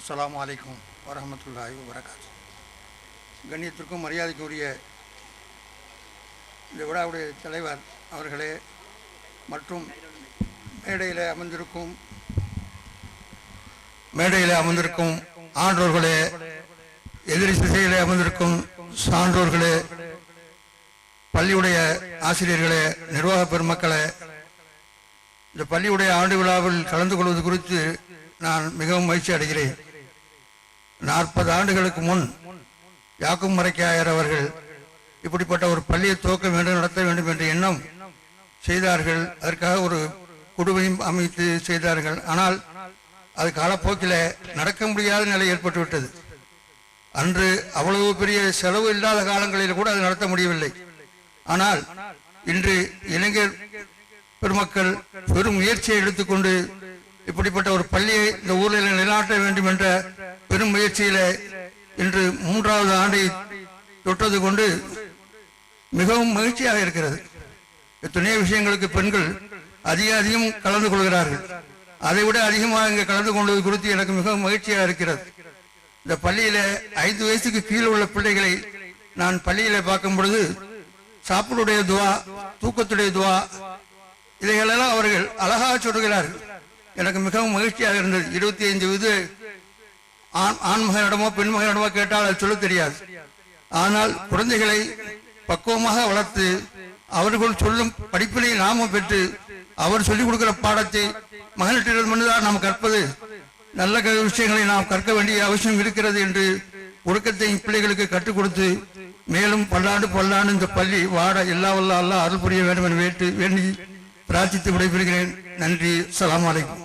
அஸ்ஸலாமு அலைக்கும் வரஹ்மத்துல்லாஹி வபரகாத்துஹு. கண்ணியத்திற்கும் மரியாதைக்குரிய இந்த விழாவுடைய தலைவர் அவர்களே மற்றும் மேடையில் அமர்ந்திருக்கும் ஆன்றோர்களே, எதிரி திசையிலே அமர்ந்திருக்கும் சான்றோர்களே, பள்ளியுடைய ஆசிரியர்களே, நிர்வாக பெருமக்களே, இந்த பள்ளியுடைய ஆண்டு விழாவில் கலந்து கொள்வது குறித்து நான் மிகவும் மகிழ்ச்சி அடைகிறேன். 40 ஆண்டுகளுக்கு முன் யாக்கும் மரைக்காயர் அவர்கள் இப்படிப்பட்ட ஒரு பள்ளியை துவக்க வேண்டும், நடத்த வேண்டும் என்ற எண்ணம் செய்தார்கள். அதற்காக ஒரு குழுவையும் அமைத்து செய்தார்கள். ஆனால் அது காலப்போக்கில் நடக்க முடியாத நிலை ஏற்பட்டுவிட்டது. அன்று அவ்வளவு பெரிய செலவு இல்லாத காலங்களில் கூட அது நடத்த முடியவில்லை. ஆனால் இன்று இளைஞர் பெருமக்கள் பெரும் முயற்சியை எடுத்துக்கொண்டு இப்படிப்பட்ட ஒரு பள்ளியை இந்த ஊரில் நிலைநாட்ட வேண்டும் என்ற பெரும் முயற்சியில இன்று 3வது ஆண்டை தொட்டது கொண்டு மிகவும் மகிழ்ச்சியாக இருக்கிறது. எத்தனையோ விஷயங்களுக்கு பெண்கள் அதிகம் கலந்து கொள்கிறார்கள். அதை விட அதிகமாக இங்கே கலந்து கொண்டது குறித்து எனக்கு மிகவும் மகிழ்ச்சியாக இருக்கிறது. இந்த பள்ளியில 5 வயசுக்கு கீழே உள்ள பிள்ளைகளை நான் பள்ளியில பார்க்கும் பொழுது சாப்பிடுடைய துவா, தூக்கத்துடைய துவா, இதைகளெல்லாம் அவர்கள் அழகாக சொல்கிறார்கள். எனக்கு மிகவும் மகிழ்ச்சியாக இருந்தது. 25 வயது ஆண் மகனிடமோ பெண் மகனிடமோ கேட்டால் அது சொல்ல தெரியாது. ஆனால் குழந்தைகளை பக்குவமாக வளர்த்து அவர்கள் சொல்லும் படிப்பினை நாமும் பெற்று அவர் சொல்லிக் கொடுக்கிற பாடத்தை மகனிட்டிருந்தான் நாம் கற்பது, நல்ல விஷயங்களை நாம் கற்க வேண்டிய அவசியம் இருக்கிறது என்று ஒழுக்கத்தை பிள்ளைகளுக்கு கற்றுக் கொடுத்து மேலும் பல்லாண்டு இந்த பள்ளி வாட எல்லா வல்ல அல்லாஹ் அருள் புரிய வேண்டும் என வேண்டி பிரார்த்தித்து விடைபெறுகிறேன். நன்றி. அஸ்ஸலாமு அலைக்கும்.